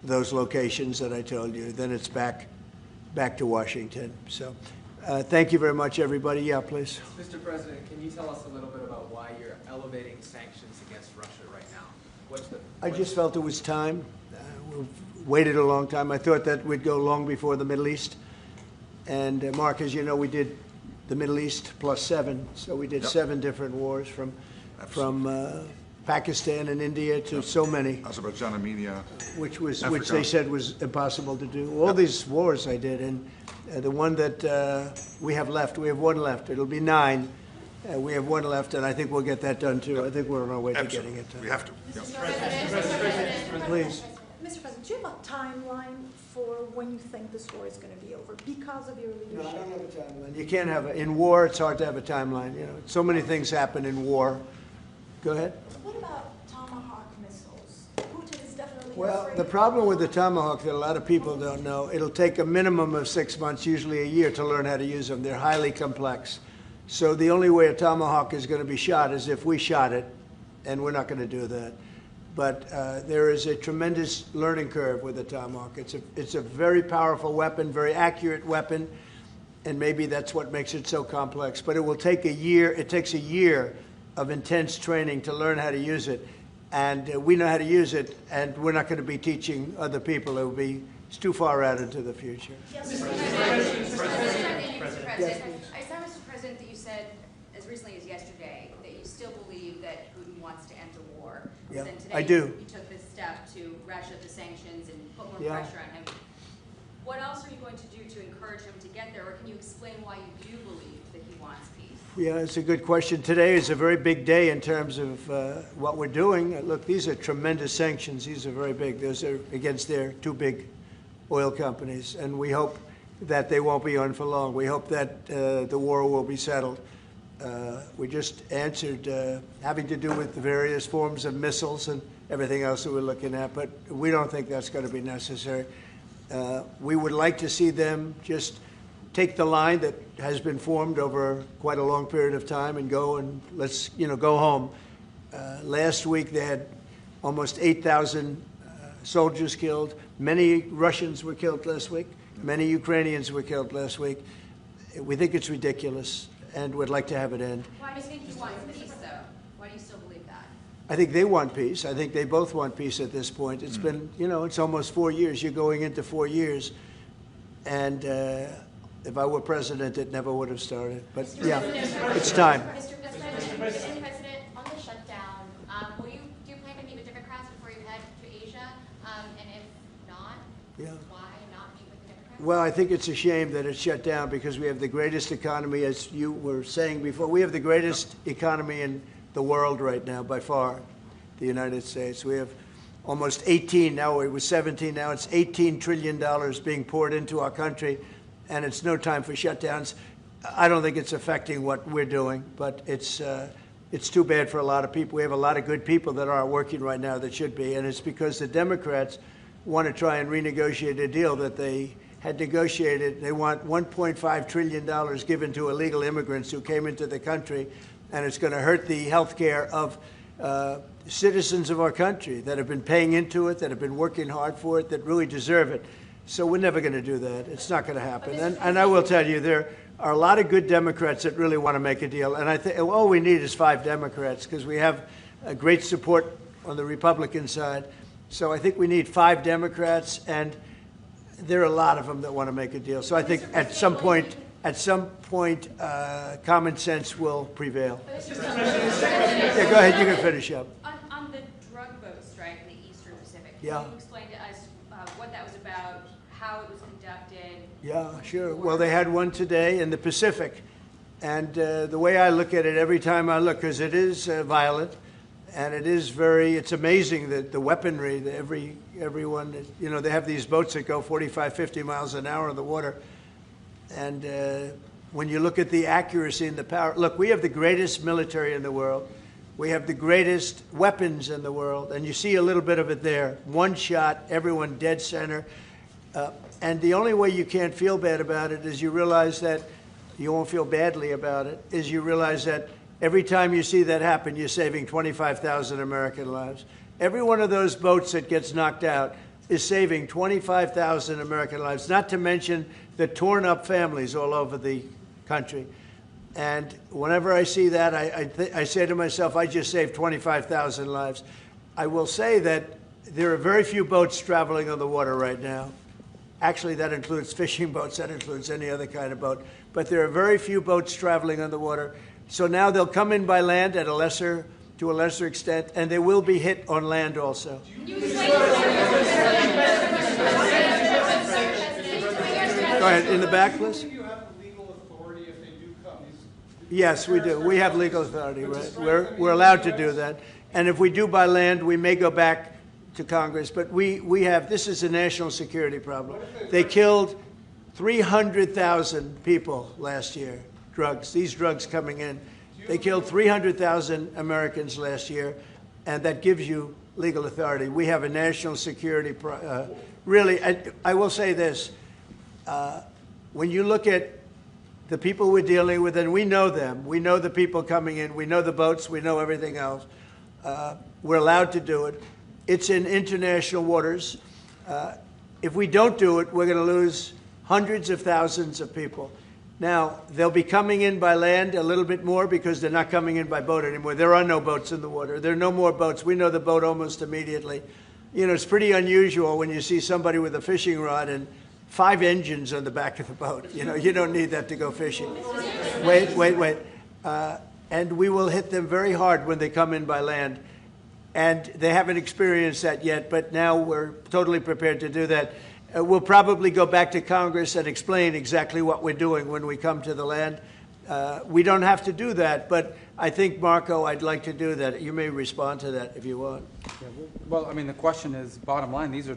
those locations that I told you. Then it's back to Washington. So thank you very much, everybody. Yeah, please. Mr. President, can you tell us a little bit about why you're elevating sanctions against Russia right now? I just felt it was time. We've waited a long time. I thought that we'd go long before the Middle East. And Mark, as you know, we did the Middle East plus 7. So we did 7 different wars from Pakistan and India to so many. Azerbaijan, Armenia. Which they said was impossible to do. All these wars I did, and the one that we have left, we have 1 left. It'll be 9. We have 1 left, and I think we'll get that done too. I think we're on our way to getting it done. We have to. Mr. President, please. Mr. President, do you have a timeline for when you think this war is going to be over because of your leadership? No, I don't have a timeline. You can't have in war. It's hard to have a timeline. You know, so many things happen in war. Go ahead. What about Tomahawk missiles? Putin is definitely Well, afraid the problem with the Tomahawk that a lot of people don't know, it'll take a minimum of 6 months, usually a year, to learn how to use them. They're highly complex. So the only way a Tomahawk is going to be shot is if we shot it, and we're not going to do that. But there is a tremendous learning curve with the Tomahawk. It's a very powerful weapon, very accurate weapon, and maybe that's what makes it so complex. But it will take a year. It takes a year of intense training to learn how to use it. And we know how to use it, and we're not going to be teaching other people. It's too far out into the future. Yes, Mr. President, I saw, Mr. President, that you said as recently as yesterday that you still believe that Putin wants to end the war. Yeah, Then today I do. You took this step to ratchet the sanctions and put more Yeah. pressure on him. What else are you going to do to encourage him to get there, or can you explain why you do believe that he wants peace? Yeah, it's a good question. Today is a very big day in terms of what we're doing. Look, these are tremendous sanctions. These are very big. Those are against their 2 big oil companies, and we hope that they won't be on for long. We hope that the war will be settled. We just answered having to do with the various forms of missiles and everything else that we're looking at, but we don't think that's going to be necessary. We would like to see them just take the line that has been formed over quite a long period of time and go and let's go home. Last week they had almost 8,000 soldiers killed. Many Russians were killed last week. Many Ukrainians were killed last week. We think it's ridiculous and would like to have it end. Why do you think he wants peace, though? Why do you still believe that? I think they want peace. I think they both want peace at this point. It's been, it's almost 4 years. You're going into 4 years. And if I were president, it never would have started. But yeah, it's time. Mr. President, on the shutdown, do you plan to meet with Democrats before you head to Asia? And if not, why not meet with the Democrats? Well, I think it's a shame that it's shut down because we have the greatest economy, as you were saying before. We have the greatest economy in the world right now, by far, the United States. We have almost 18, now it was 17, now it's $18 trillion being poured into our country, and it's no time for shutdowns. I don't think it's affecting what we're doing, but it's too bad for a lot of people. We have a lot of good people that aren't working right now that should be, and it's because the Democrats want to try and renegotiate a deal that they had negotiated. They want $1.5 trillion given to illegal immigrants who came into the country, and it's going to hurt the health care of citizens of our country that have been paying into it, that have been working hard for it, that really deserve it. So we're never going to do that. It's not going to happen. And I will tell you, there are a lot of good Democrats that really want to make a deal. And I think all we need is 5 Democrats because we have great support on the Republican side. So I think we need 5 Democrats, and there are a lot of them that want to make a deal. So I think at some point, common sense will prevail. Yeah, go ahead. You can finish up. On the drug boat strike in the Eastern Pacific, Yeah. can you explain to us what that was about, how it was conducted? Yeah, sure. Well, they had one today in the Pacific. And the way I look at it every time I look, because it is violent, and it's amazing that the weaponry, everyone, they have these boats that go 45, 50 miles an hour in the water. And when you look at the accuracy and the power, look, we have the greatest military in the world. We have the greatest weapons in the world. And you see a little bit of it there. One shot, everyone dead center. And the only way you can't feel bad about it is you realize that you won't feel badly about it, is you realize that every time you see that happen, you're saving 25,000 American lives. Every one of those boats that gets knocked out, is saving 25,000 American lives, not to mention the torn up families all over the country. And whenever I see that, I say to myself, I just saved 25,000 lives. I will say that there are very few boats traveling on the water right now. Actually, that includes fishing boats, that includes any other kind of boat. But there are very few boats traveling on the water. So now they'll come in by land to a lesser extent, and they will be hit on land also. Go ahead, in the back, please. Yes, we do. We have legal authority, right? We're allowed to do that. And if we do by land, we may go back to Congress. But we have, this is a national security problem. They killed 300,000 people last year, these drugs coming in. They killed 300,000 Americans last year, and that gives you legal authority. We have a national security, really, I will say this. When you look at the people we're dealing with, and we know them. We know the people coming in. We know the boats. We know everything else. We're allowed to do it. It's in international waters. If we don't do it, we're going to lose hundreds of thousands of people. Now, they'll be coming in by land a little bit more because they're not coming in by boat anymore. There are no boats in the water. There are no more boats. We know the boat almost immediately. You know, it's pretty unusual when you see somebody with a fishing rod and 5 engines on the back of the boat. You know, you don't need that to go fishing. Wait. And we will hit them very hard when they come in by land. And they haven't experienced that yet, but now we're totally prepared to do that. We'll probably go back to Congress and explain exactly what we're doing when we come to the land. We don't have to do that, but I think, Marco, I'd like to do that. You may respond to that if you want. Yeah, well, I mean, the question is, bottom line, these are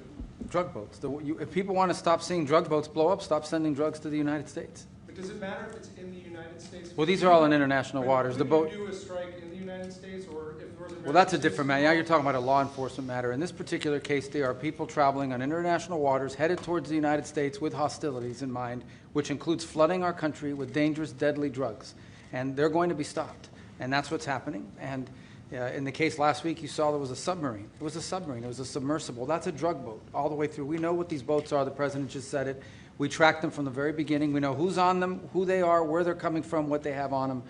drug boats. If people want to stop seeing drug boats blow up, stop sending drugs to the United States. But does it matter if it's in the United States? Well, these are all in international waters. The boat. Could you do a strike in the United States, or if Northern America? Well, that's a different matter. Now you're talking about a law enforcement matter. In this particular case, there are people traveling on international waters headed towards the United States with hostilities in mind, which includes flooding our country with dangerous, deadly drugs. And they're going to be stopped. And that's what's happening. And in the case last week, you saw there was a submarine. It was a submarine. It was a submersible. That's a drug boat all the way through. We know what these boats are. The president just said it. We track them from the very beginning. We know who's on them, who they are, where they're coming from, what they have on them.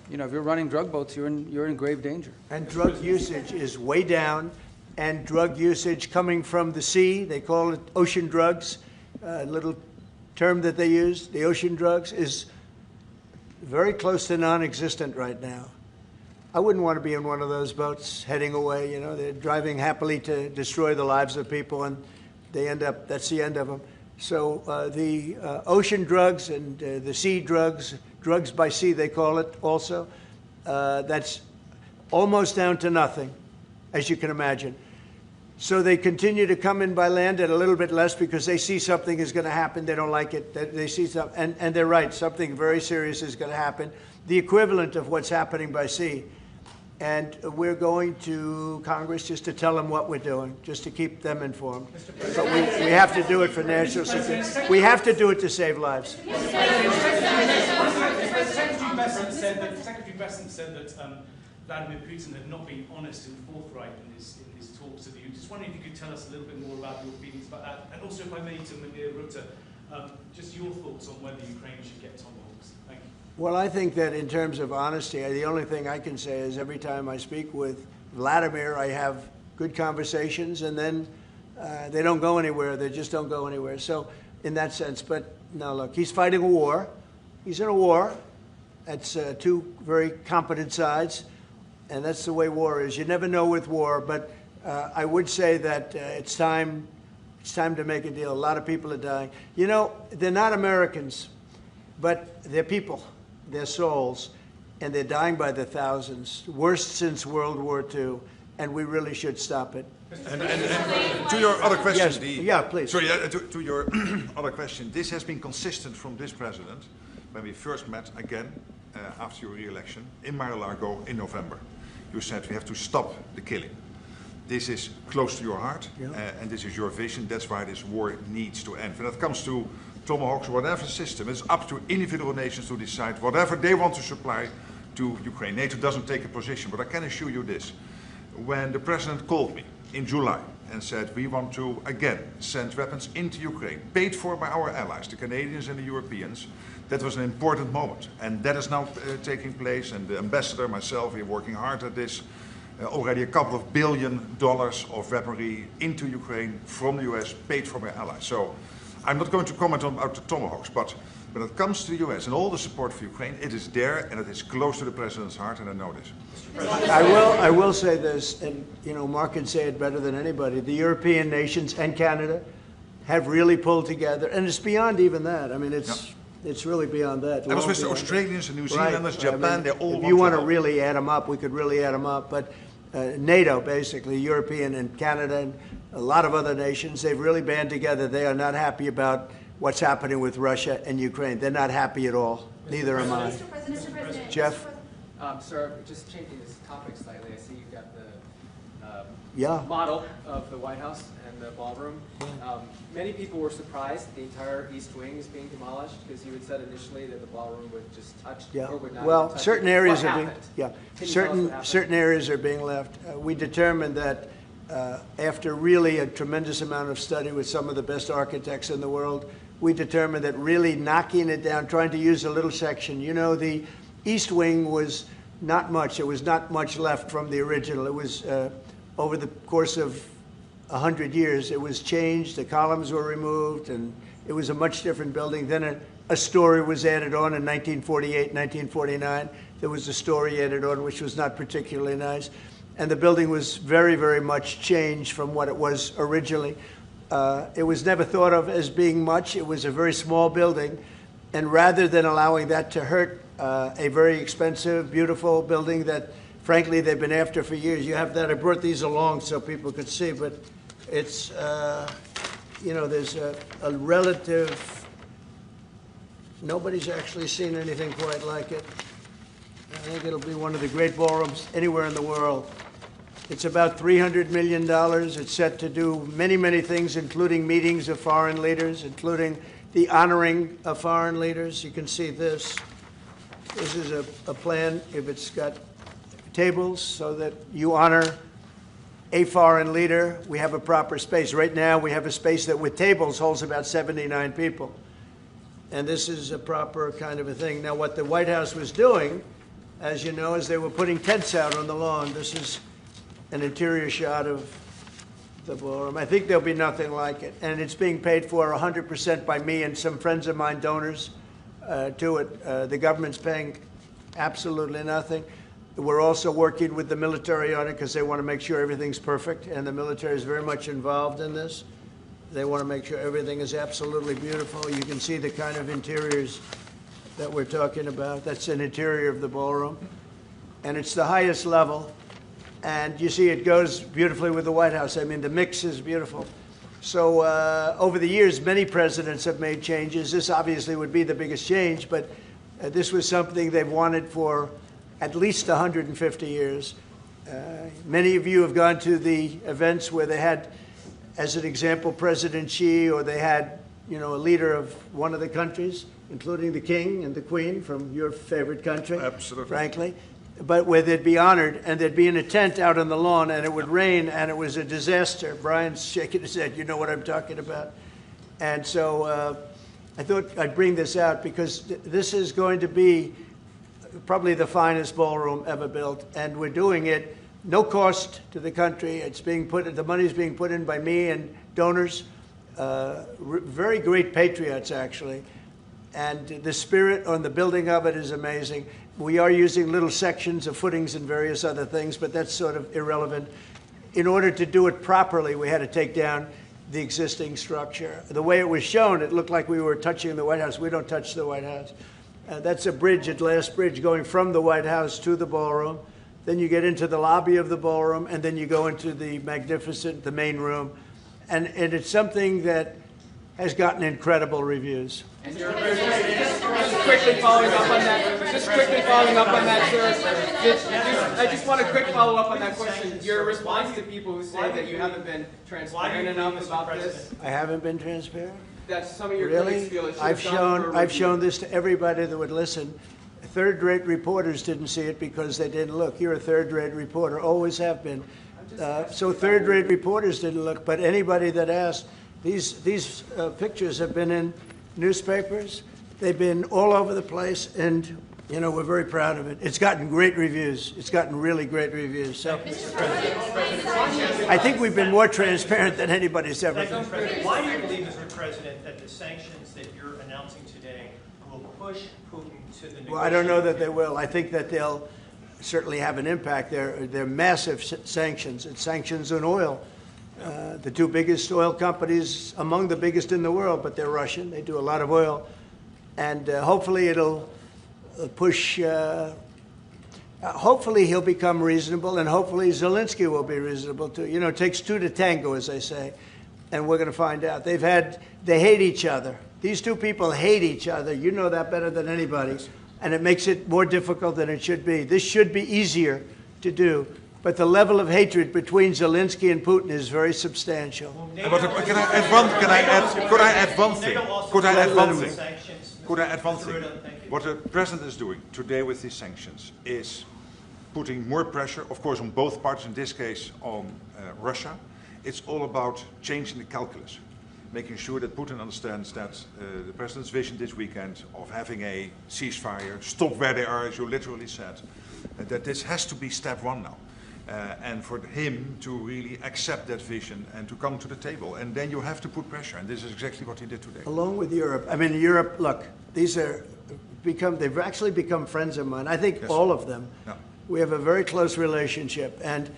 You know, if you're running drug boats, you're in grave danger. And drug usage is way down. And drug usage coming from the sea, they call it ocean drugs, a little term that they use, the ocean drugs, is very close to non-existent right now. I wouldn't want to be in one of those boats heading away. You know, they're driving happily to destroy the lives of people, and they end up, that's the end of them. So the ocean drugs and the sea drugs, drugs by sea they call it also, that's almost down to nothing, as you can imagine. So they continue to come in by land at a little bit less because they see something is going to happen. They don't like it. They see something, and they're right. Something very serious is going to happen. The equivalent of what's happening by sea. And we're going to Congress just to tell them what we're doing, just to keep them informed. But we have to do it for national security. We have to do it to save lives. Secretary Bessent said that Vladimir Putin had not been honest and forthright in his talks with you. Just wondering if you could tell us a little bit more about your feelings about that. And also, if I may, to Rutte, just your thoughts on whether Ukraine should get tomahawks. Thank you. Well, I think that in terms of honesty, the only thing I can say is every time I speak with Vladimir, I have good conversations, and then they don't go anywhere. They just don't go anywhere. So in that sense, but no, look, he's fighting a war. He's in a war. That's two very competent sides, and that's the way war is. You never know with war, but I would say that it's time to make a deal. A lot of people are dying. You know, they're not Americans, but they're people. They're souls, and they're dying by the thousands, worst since World War II, and we really should stop it. And to your other question, yes. Yeah, please. Sorry, to your other question, this has been consistent from this president when we first met again after your re-election in Mar-a-Lago in November. You said we have to stop the killing. This is close to your heart, yeah. And this is your vision. That's why this war needs to end. When it comes to tomahawks or whatever system, it's up to individual nations to decide whatever they want to supply to Ukraine. NATO doesn't take a position, but I can assure you this. When the president called me in July and said we want to again send weapons into Ukraine, paid for by our allies, the Canadians and the Europeans, that was an important moment. And that is now taking place, and the ambassador, myself, we are working hard at this. Already a couple of $1 billion of weaponry into Ukraine from the US, paid for by allies. So I'm not going to comment on the tomahawks, but when it comes to the US and all the support for Ukraine, it is there and it is close to the President's heart, and I know this. I will say this, and you know, Mark can say it better than anybody. The European nations and Canada have really pulled together, and it's beyond even that. I mean, it's really beyond that. I was with the Australians and New Zealanders, Japan, I mean, they all if you want to help. really add them up, we could really add them up. But NATO, basically, European and Canada and a lot of other nations, they've really band together. They are not happy about what's happening with Russia and Ukraine. They're not happy at all. Neither am I. Mr. President. Jeff? Sir, just changing this topic slightly, I see you've got the Yeah. model of the White House and the ballroom. Many people were surprised the entire East Wing is being demolished, because you had said initially that the ballroom would just touch or would not Well, even touch certain it. areas What are being, happened? yeah, Can you tell us what happened? certain areas are being left. We determined that after really a tremendous amount of study with some of the best architects in the world, we determined that really knocking it down, trying to use a little section. You know, the East Wing was not much. There was not much left from the original. It was over the course of 100 years, it was changed. The columns were removed, and it was a much different building. Then a story was added on in 1948, 1949. There was a story added on, which was not particularly nice. And the building was very, very much changed from what it was originally. It was never thought of as being much. It was a very small building. And rather than allowing that to hurt a very expensive, beautiful building that, frankly, they've been after for years. You have that. I brought these along so people could see, but it's, you know, there's a relative, nobody's actually seen anything quite like it. I think it'll be one of the great ballrooms anywhere in the world. It's about $300 million. It's set to do many, many things, including meetings of foreign leaders, including the honoring of foreign leaders. You can see this. This is a plan. If it's got tables so that you honor a foreign leader, we have a proper space. Right now, we have a space that with tables holds about 79 people. And this is a proper kind of a thing. Now, what the White House was doing, as you know, is they were putting tents out on the lawn. This is an interior shot of the ballroom. I think there'll be nothing like it. And it's being paid for 100% by me and some friends of mine, donors to it. The government's paying absolutely nothing. We're also working with the military on it because they want to make sure everything's perfect. And the military is very much involved in this. They want to make sure everything is absolutely beautiful. You can see the kind of interiors that we're talking about. That's an interior of the ballroom. And it's the highest level. And you see it goes beautifully with the White House. I mean, the mix is beautiful. So over the years, many presidents have made changes. This obviously would be the biggest change, but this was something they've wanted for at least 150 years. Many of you have gone to the events where they had, as an example, President Xi, or they had, you know, a leader of one of the countries, including the king and the queen from your favorite country, Absolutely. frankly, but where they'd be honored, and they'd be in a tent out on the lawn, and it would rain, and it was a disaster. Brian's shaking his head. You know what I'm talking about. And so I thought I'd bring this out because this is going to be probably the finest ballroom ever built, and we're doing it no cost to the country. It's being put, the money is being put in by me and donors, very great patriots, actually. And the spirit on the building of it is amazing. We are using little sections of footings and various other things, but that's sort of irrelevant. In order to do it properly, we had to take down the existing structure. The way it was shown, it looked like we were touching the White House. We don't touch the White House. That's a bridge, a glass bridge, going from the White House to the ballroom. Then you get into the lobby of the ballroom, and then you go into the magnificent, the main room. And it's something that has gotten incredible reviews. And just quickly following up on that, sir. I just want a quick follow-up on that question. Your response to people who say that you haven't been transparent enough about this. I haven't been transparent? That some of your Really? critics feel it should have gone for a I've review. shown this to everybody that would listen. Third-rate reporters didn't see it because they didn't look. You're a third-rate reporter, always have been. so third-rate reporters didn't look. But anybody that asked, these pictures have been in newspapers. They've been all over the place, and you know, we're very proud of it. It's gotten great reviews. It's gotten really great reviews. So I think we've been more transparent than anybody's ever been. Why do you believe, Mr. President, that the sanctions that you're announcing today will push Putin to the negotiating? Well, I don't know that they will. I think that they'll certainly have an impact. They're massive sanctions. It's sanctions on oil. The two biggest oil companies, among the biggest in the world, but they're Russian. They do a lot of oil. And hopefully it'll push, hopefully he'll become reasonable, and hopefully Zelensky will be reasonable too. You know, it takes two to tango, as they say, and we're going to find out. They hate each other. These two people hate each other. You know that better than anybody, and it makes it more difficult than it should be. This should be easier to do, but the level of hatred between Zelensky and Putin is very substantial. But could I add one thing? What the president is doing today with these sanctions is putting more pressure, of course, on both parties, in this case on Russia. It's all about changing the calculus, making sure that Putin understands that the president's vision this weekend of having a ceasefire, stop where they are, as you literally said, that this has to be step one now. And for him to really accept that vision and to come to the table. And then you have to put pressure, and this is exactly what he did today. Along with Europe. I mean, Europe, look, they've actually become friends of mine. I think yes. All of them. Yeah. We have a very close relationship, and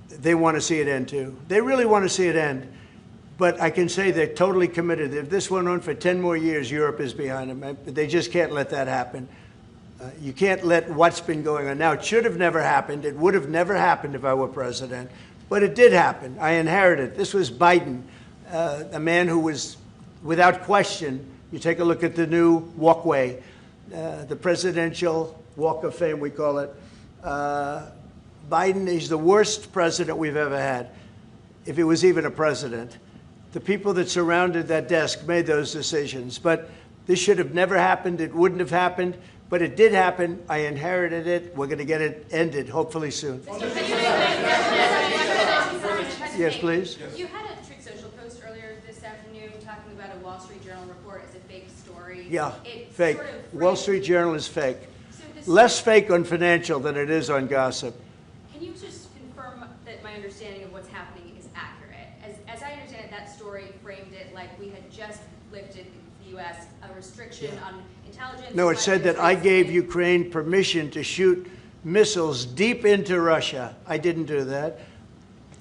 they want to see it end too. They really want to see it end. But I can say they're totally committed. If this went on for 10 more years, Europe is behind them. They just can't let that happen. You can't let what's been going on. Now, it should have never happened. It would have never happened if I were president. But it did happen. I inherited. This was Biden, a man who was, without question, you take a look at the new walkway, the Presidential Walk of Fame, we call it. Biden is the worst president we've ever had, if he was even a president. The people that surrounded that desk made those decisions. But this should have never happened. It wouldn't have happened. But it did happen. I inherited it. We're going to get it ended, hopefully soon. Yes, please. You had a Truth Social post earlier this afternoon talking about a Wall Street Journal report as a fake story. Yeah, it fake. Sort of Wall Street Journal is fake. So less fake on financial than it is on gossip. Can you just confirm that my understanding of what's happening is accurate? As I understand it, that story framed it like we had just lifted the U.S. a restriction on intelligence. No, it said that I gave Ukraine permission to shoot missiles deep into Russia. I didn't do that.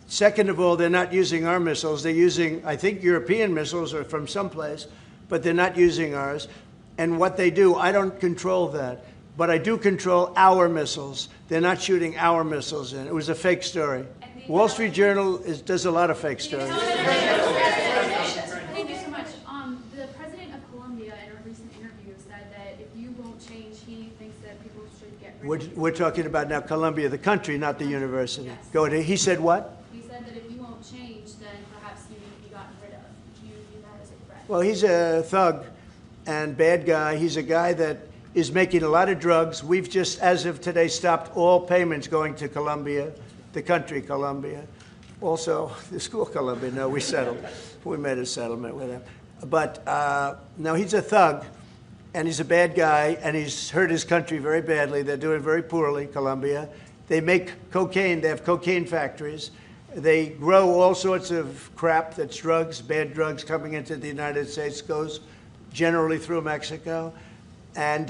Second of all, they're not using our missiles. They're using, I think, European missiles or from someplace, but they're not using ours. And what they do, I don't control that. But I do control our missiles. They're not shooting our missiles in. It was a fake story. Wall Street Journal does a lot of fake stories. Thank you so much. The president of Colombia in a recent interview said that if you won't change, he thinks that people should get rid of you. We're talking about now Colombia, the country, not the university. Yes. Go ahead. He said what? He said that if you won't change, then perhaps you need to be gotten rid of. Do you view that as a threat? Well, he's a thug and bad guy. He's a guy that is making a lot of drugs. We've just, as of today, stopped all payments going to Colombia, the country Colombia. Also, the school Colombia. No, we settled. We made a settlement with him. But no, he's a thug, and he's a bad guy, and he's hurt his country very badly. They're doing very poorly, Colombia. They make cocaine. They have cocaine factories. They grow all sorts of crap that's drugs, bad drugs coming into the United States, goes generally through Mexico. And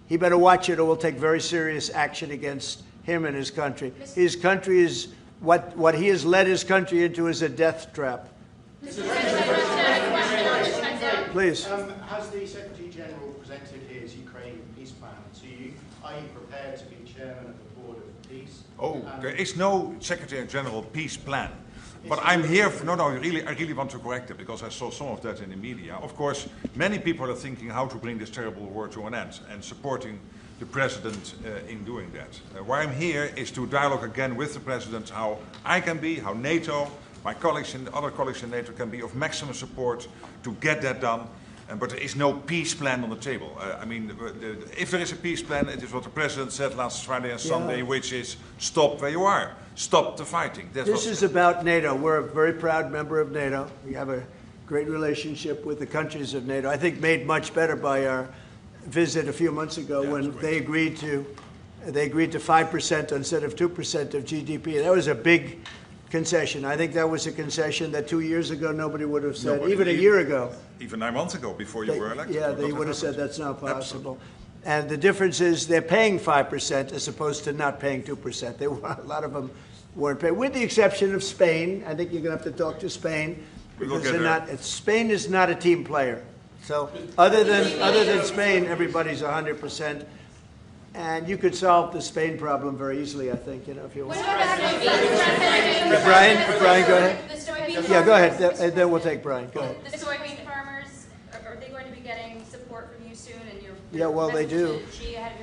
he better watch it or we'll take very serious action against him and his country. His country is, what he has led his country into is a death trap. Please. Has the Secretary General presented his Ukraine peace plan to you? Are you prepared to be chairman of the Board of Peace? Oh, there is no Secretary General peace plan. But I'm here for, I really want to correct it because I saw some of that in the media. Of course, many people are thinking how to bring this terrible war to an end and supporting the president in doing that. Why I'm here is to dialogue again with the president how I can be, how NATO, my colleagues and other colleagues in NATO can be of maximum support to get that done. But there is no peace plan on the table. I mean, if there is a peace plan, it is what the president said last Friday and Sunday, which is stop where you are, stop the fighting. This is about NATO. We're a very proud member of NATO. We have a great relationship with the countries of NATO. I think made much better by our visit a few months ago when they agreed to 5% instead of 2% of GDP. That was a big concession. I think that was a concession that 2 years ago nobody would have said, even a year ago. Even 9 months ago, before you were elected. Yeah, they would have said that's not possible. Absolutely. And the difference is they're paying 5% as opposed to not paying 2%. A lot of them weren't paying, with the exception of Spain. I think you're going to have to talk to Spain because Spain is not a team player. So other than Spain, everybody's 100%. And you could solve the Spain problem very easily, I think, if you want. Brian, go ahead. Yeah, go ahead. And then we'll take Brian. Go ahead. The soybean farmers, are they going to be getting support from you soon? And yeah, well, they do.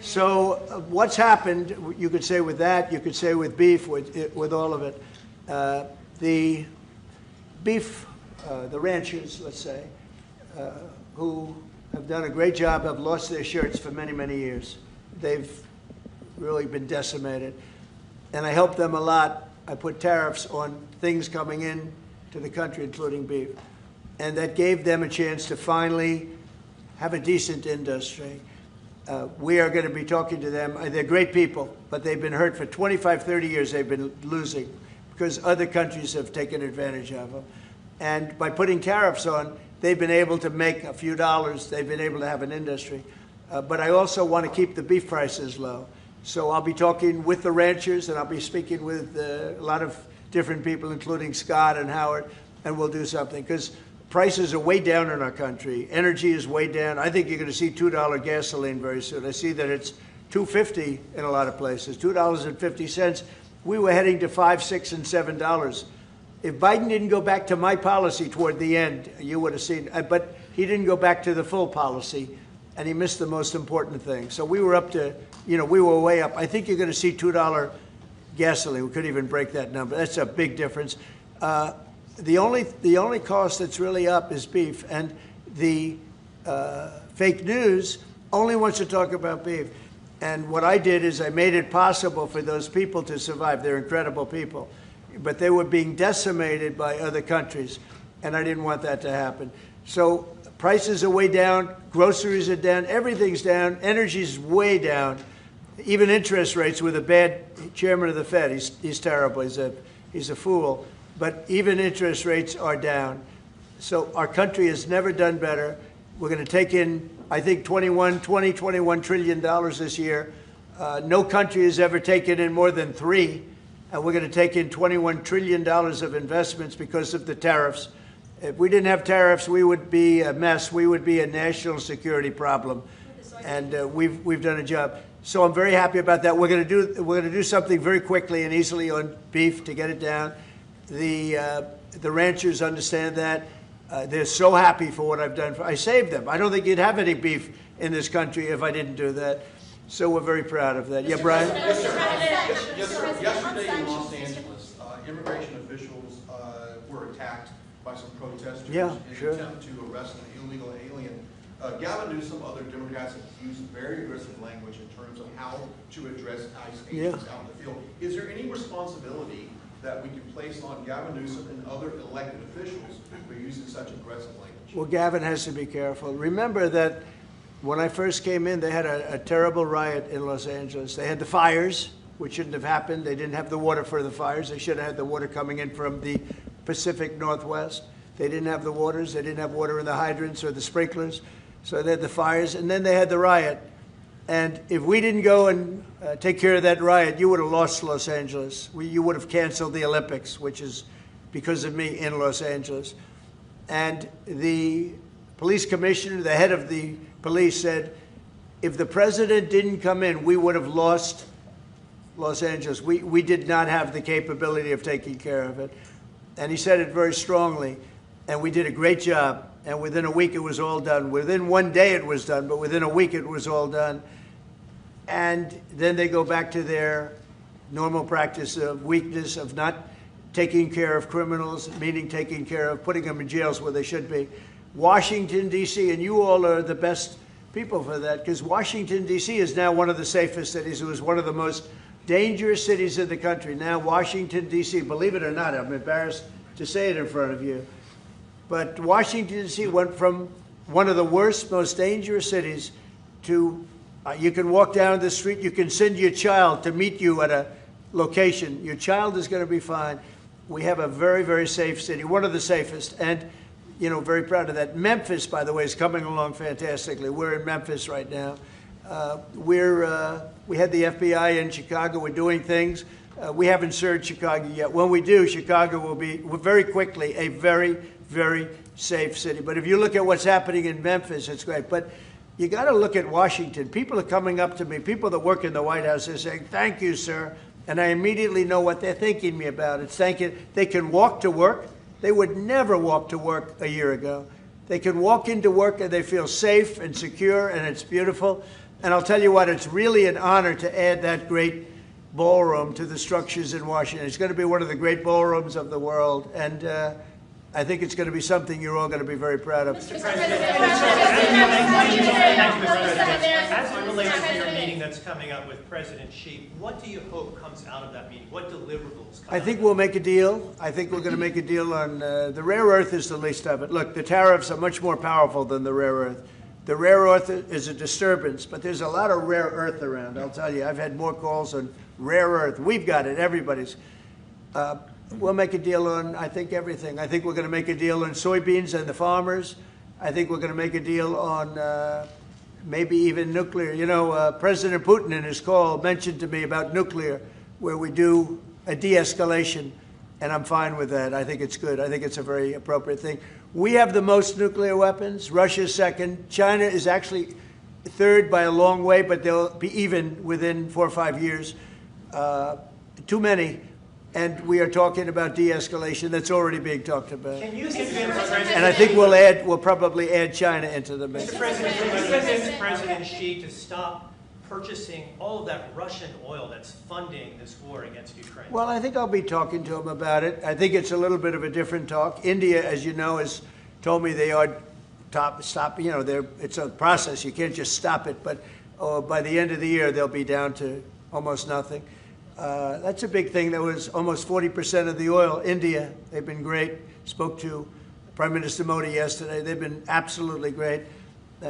So what's happened, you could say with that, you could say with beef, with all of it. The beef, the ranchers, let's say, who have done a great job, have lost their shirts for many, many years. They've really been decimated. And I helped them a lot. I put tariffs on things coming in to the country, including beef. And that gave them a chance to finally have a decent industry. We are going to be talking to them. They're great people, but they've been hurt for 25, 30 years. They've been losing because other countries have taken advantage of them. And by putting tariffs on, they've been able to make a few dollars. They've been able to have an industry. But I also want to keep the beef prices low. So I'll be talking with the ranchers, and I'll be speaking with a lot of different people, including Scott and Howard, and we'll do something. Because prices are way down in our country. Energy is way down. I think you're going to see $2 gasoline very soon. I see that it's $2.50 in a lot of places, $2.50. We were heading to $5, $6, and $7. If Biden didn't go back to my policy toward the end, you would have seen, but he didn't go back to the full policy. And he missed the most important thing. So we were up to, we were way up. I think you're going to see $2 gasoline. We couldn't even break that number. That's a big difference. The only cost that's really up is beef. And the fake news only wants to talk about beef. And what I did is I made it possible for those people to survive. They're incredible people. But they were being decimated by other countries. And I didn't want that to happen. So prices are way down, groceries are down, everything's down, energy's way down. Even interest rates with a bad chairman of the Fed, he's terrible, he's a fool. But even interest rates are down. So our country has never done better. We're going to take in, I think, $21 trillion this year. No country has ever taken in more than 3. And we're going to take in $21 trillion of investments because of the tariffs. If we didn't have tariffs, we would be a mess. We would be a national security problem, and we've done a job. So I'm very happy about that. We're going to do something very quickly and easily on beef to get it down. The ranchers understand that. They're so happy for what I've done. I saved them. I don't think you'd have any beef in this country if I didn't do that. So we're very proud of that. Yeah, Brian. Yes, sir. Yesterday in Los Angeles, immigration officials were attacked by some protesters in an attempt to arrest an illegal alien. Gavin Newsom, other Democrats have used very aggressive language in terms of how to address ICE agents out in the field. Is there any responsibility that we can place on Gavin Newsom and other elected officials for using such aggressive language? Well, Gavin has to be careful. Remember that when I first came in, they had a terrible riot in Los Angeles. They had the fires, which shouldn't have happened. They didn't have the water for the fires. They should have had the water coming in from the Pacific Northwest. They didn't have the waters. They didn't have water in the hydrants or the sprinklers. So they had the fires, and then they had the riot. And if we didn't go and take care of that riot, you would have lost Los Angeles. You would have canceled the Olympics, which is because of me in Los Angeles. And the police commissioner, the head of the police, said, if the president didn't come in, we would have lost Los Angeles. We did not have the capability of taking care of it. And he said it very strongly. And we did a great job. And within a week, it was all done. Within one day, it was done. But within a week, it was all done. And then they go back to their normal practice of weakness, of not taking care of criminals, meaning taking care of putting them in jails where they should be. Washington, D.C., and you all are the best people for that, because Washington, D.C. is now one of the safest cities. It was one of the most dangerous cities in the country. Now Washington, D.C., believe it or not, I'm embarrassed to say it in front of you, but Washington, D.C. went from one of the worst, most dangerous cities to, you can walk down the street, you can send your child to meet you at a location. Your child is going to be fine. We have a very, very safe city, one of the safest, and you know, very proud of that. Memphis, by the way, is coming along fantastically. We're in Memphis right now. We had the FBI in Chicago. We're doing things. We haven't served Chicago yet. When we do, Chicago will be very quickly a very, very safe city. But if you look at what's happening in Memphis, it's great. But you got to look at Washington. People are coming up to me, people that work in the White House, they're saying, "Thank you, sir." And I immediately know what they're thanking me about. It's thanking, they can walk to work. They would never walk to work a year ago. They can walk into work and they feel safe and secure, and it's beautiful. And I'll tell you what, it's really an honor to add that great ballroom to the structures in Washington. It's going to be one of the great ballrooms of the world, and I think it's going to be something you're all going to be very proud of. Mr. President, thank you, Mr. President. As it relates to your meeting that's coming up with President Xi, what do you hope comes out of that meeting? What deliverables come I think we'll make a deal. I think we're going to make a deal on the rare earth is the least of it. Look, the tariffs are much more powerful than the rare earth. The rare earth is a disturbance, but there's a lot of rare earth around. I'll tell you, I've had more calls on rare earth. We've got it. Everybody's. We'll make a deal on, I think, everything. I think we're going to make a deal on soybeans and the farmers. I think we're going to make a deal on maybe even nuclear. You know, President Putin in his call mentioned to me about nuclear, where we do a de-escalation, and I'm fine with that. I think it's good. I think it's a very appropriate thing. We have the most nuclear weapons. Russia's second. China is actually third by a long way, but they'll be even within 4 or 5 years. Too many. And we are talking about de-escalation. That's already being talked about. Can you convince President? And I think we'll probably add China into the mix. Mr. President, can you convince President Xi to stop purchasing all of that Russian oil that's funding this war against Ukraine? Well, I think I'll be talking to him about it. I think it's a little bit of a different talk. India, as you know, has told me they are stop. You know, it's a process. You can't just stop it. But by the end of the year, they'll be down to almost nothing. That's a big thing. That was almost 40% of the oil. India, they've been great. Spoke to Prime Minister Modi yesterday. They've been absolutely great.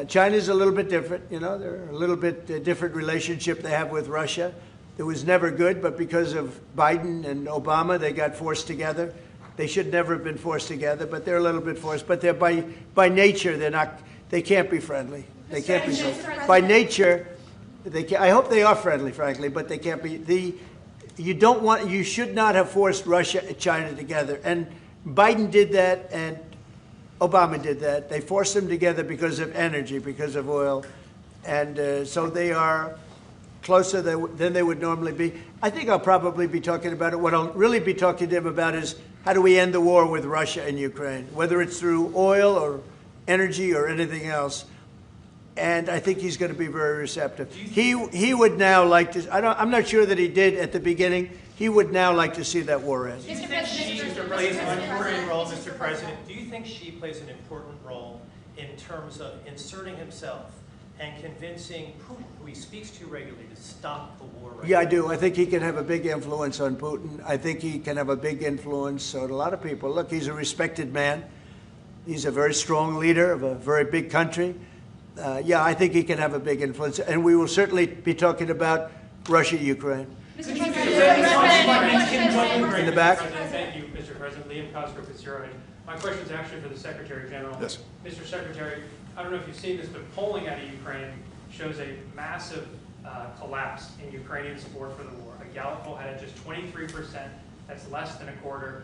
China's a little bit different. You know, they're a little bit different relationship they have with Russia. It was never good, but because of Biden and Obama, they got forced together. They should never have been forced together, but they're a little bit forced. But they're by nature, they're not. They can't be friendly. They can't be friendly. By nature, they can, I hope they are friendly, frankly, but they can't be. You should not have forced Russia and China together. And Biden did that, and Obama did that. They forced them together because of energy, because of oil. And so they are closer than they would normally be. I think I'll probably be talking about it. What I'll really be talking to him about is how do we end the war with Russia and Ukraine, whether it's through oil or energy or anything else. And I think he's going to be very receptive. He would now like to. I'm not sure that he did at the beginning. He would now like to see that war end. Do you think Xi plays an important role, Mr. President? Do you think Xi plays an important role in terms of inserting himself and convincing Putin, who he speaks to regularly, to stop the war? Yeah, I do. I think he can have a big influence on Putin. I think he can have a big influence on a lot of people. Look, he's a respected man. He's a very strong leader of a very big country. Yeah, I think he can have a big influence, and we will certainly be talking about Russia, Ukraine. Mr. In the back. Thank you, Mr. President. Liam Cosgrove with Zero Hedge. My question is actually for the Secretary General. Yes. Mr. Secretary, I don't know if you've seen this, but polling out of Ukraine shows a massive collapse in Ukrainian support for the war. A Gallup poll had it just 23%. That's less than a quarter.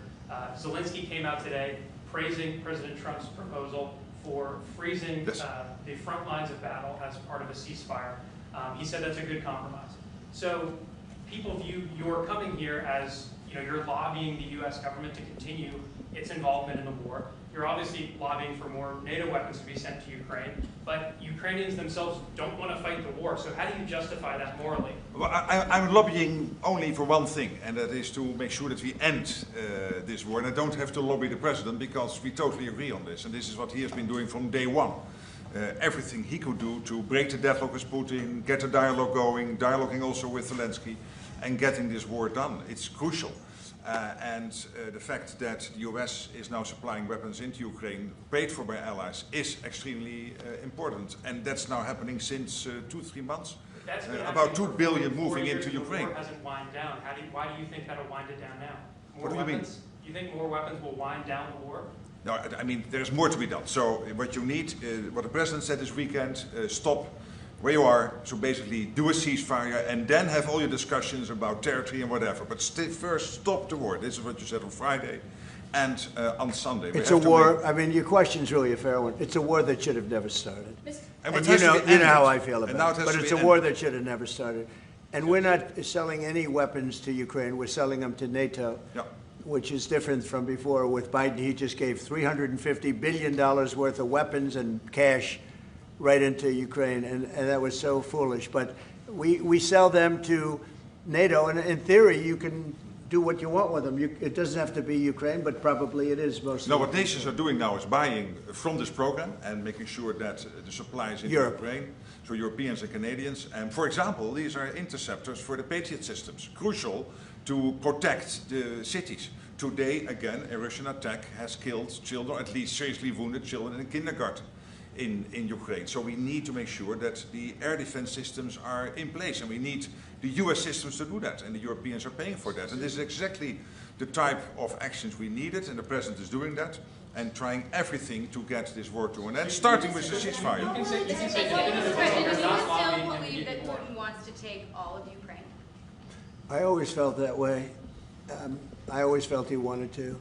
Zelensky came out today praising President Trump's proposal for freezing the front lines of battle as part of a ceasefire. He said that's a good compromise. So people view your coming here as, you're lobbying the U.S. government to continue its involvement in the war. You're obviously lobbying for more NATO weapons to be sent to Ukraine, but Ukrainians themselves don't want to fight the war. So how do you justify that morally? Well, I'm lobbying only for one thing, and that is to make sure that we end this war. And I don't have to lobby the president because we totally agree on this. And this is what he has been doing from day one. Everything he could do to break the deadlock with Putin, get a dialogue going, dialoguing also with Zelensky, and getting this war done. It's crucial. The fact that the US is now supplying weapons into Ukraine, paid for by allies, is extremely important. And that's now happening since 2-3 months. About 2 billion moving into Ukraine. The war hasn't wind down. Why do you think that'll wind it down now? What do you mean? You think more weapons will wind down the war? No, I mean, there's more to be done. So what you need, what the president said this weekend, stop where you are, so basically do a ceasefire and then have all your discussions about territory and whatever. But first stop the war. This is what you said on Friday and on Sunday. It's a war, I mean, your question's really a fair one. It's a war that should have never started. And you know how I feel about it. But it's a war that should have never started. And we're not selling any weapons to Ukraine. We're selling them to NATO, which is different from before. With Biden, he just gave $350 billion worth of weapons and cash right into Ukraine, and that was so foolish. But we sell them to NATO, and in theory, you can do what you want with them. It doesn't have to be Ukraine, but probably it is mostly. No, what nations are doing now is buying from this program and making sure that the supplies in Ukraine, so Europeans and Canadians. And for example, these are interceptors for the Patriot systems, crucial to protect the cities. Today, again, a Russian attack has killed children, at least seriously wounded children in a kindergarten in Ukraine. So we need to make sure that the air defense systems are in place, and we need the US systems to do that, and the Europeans are paying for that. And this is exactly the type of actions we needed, and the president is doing that and trying everything to get this war to an end, starting with the ceasefire. Do you still believe that Putin wants to take all of Ukraine? I always felt that way. I always felt he wanted to.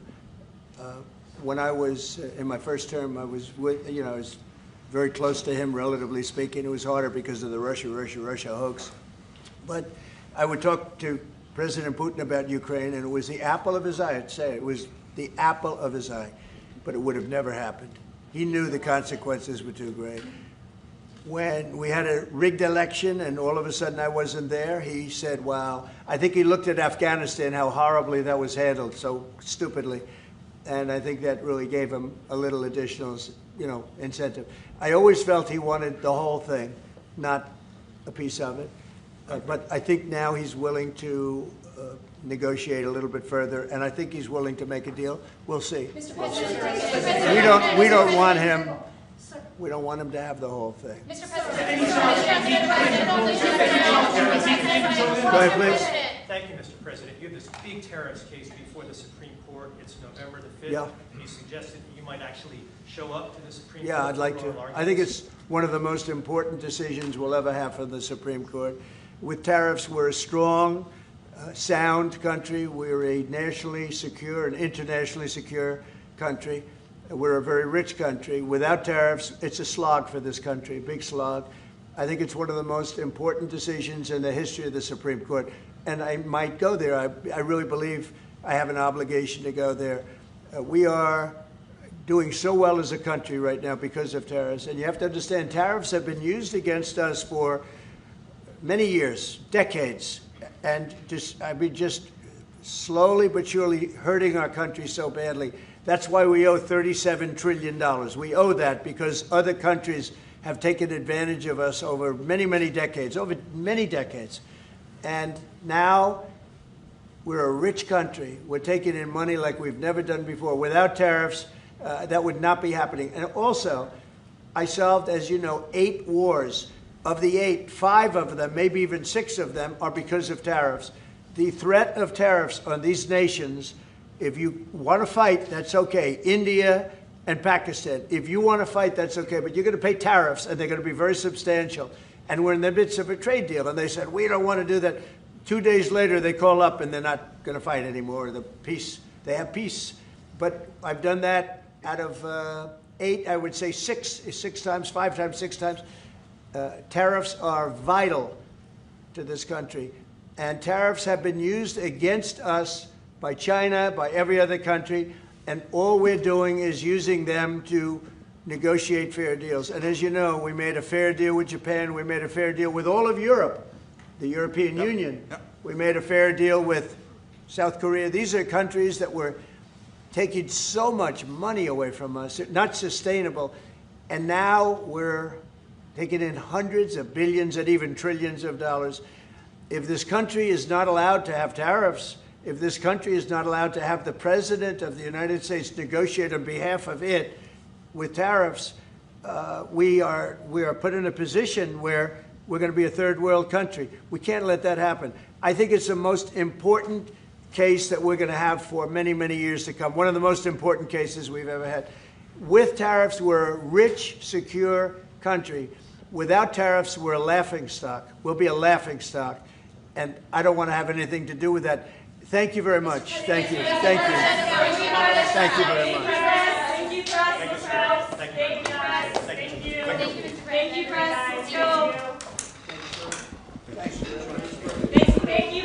When I was in my first term, I was I was very close to him, relatively speaking. It was harder because of the Russia hoax. But I would talk to President Putin about Ukraine, and it was the apple of his eye. I'd say it was the apple of his eye, but it would have never happened. He knew the consequences were too great. When we had a rigged election and all of a sudden I wasn't there, he said, wow. I think he looked at Afghanistan, how horribly that was handled, so stupidly. And I think that really gave him a little additional, incentive. I always felt he wanted the whole thing, not a piece of it. But I think now he's willing to negotiate a little bit further, and I think he's willing to make a deal. We'll see. Mr. President, we don't want him. We don't want him to have the whole thing. Mr. President. Go ahead, please. Thank you, Mr. President. You have this big terrorist case before the Supreme Court. It's November the 5th. Yeah. You suggested that you might actually show up to the Supreme Court. Yeah, I'd like to. I think it's one of the most important decisions we'll ever have from the Supreme Court. With tariffs, we're a strong, sound country. We're a nationally secure and internationally secure country. We're a very rich country. Without tariffs, it's a slog for this country, a big slog. I think it's one of the most important decisions in the history of the Supreme Court. And I might go there. I really believe I have an obligation to go there. We are doing so well as a country right now because of tariffs. And you have to understand, tariffs have been used against us for many years, decades. And just slowly but surely hurting our country so badly. That's why we owe $37 trillion. We owe that because other countries have taken advantage of us over many, many decades, And now we're a rich country. We're taking in money like we've never done before. Without tariffs, that would not be happening. And also, I solved, as you know, 8 wars. Of the 8, 5 of them, maybe even 6 of them, are because of tariffs. The threat of tariffs on these nations, if you want to fight, that's okay. India and Pakistan. If you want to fight, that's okay. But you're going to pay tariffs, and they're going to be very substantial. And we're in the midst of a trade deal. And they said, we don't want to do that. 2 days later, they call up, and they're not going to fight anymore. They have peace. But I've done that out of 8, I would say 6 times, 5 times, 6 times. Tariffs are vital to this country. And tariffs have been used against us by China, by every other country. And all we're doing is using them to negotiate fair deals. And as you know, we made a fair deal with Japan. We made a fair deal with all of Europe, the European Union. We made a fair deal with South Korea. These are countries that were taking so much money away from us, not sustainable. And now we're taking in hundreds of billions and even trillions of dollars. If this country is not allowed to have tariffs, if this country is not allowed to have the President of the United States negotiate on behalf of it with tariffs, we are put in a position where we're going to be a third world country. We can't let that happen. I think it's the most important case that we're going to have for many, many years to come. One of the most important cases we've ever had. With tariffs, we're a rich, secure country. Without tariffs, we're a laughingstock. We'll be a laughingstock. And I don't want to have anything to do with that. Thank you very much. Thank you. Thank you. Thank you very much. Thank you, press. Thank you, press. Thank you. Thank you, press. Thank you. Thank you.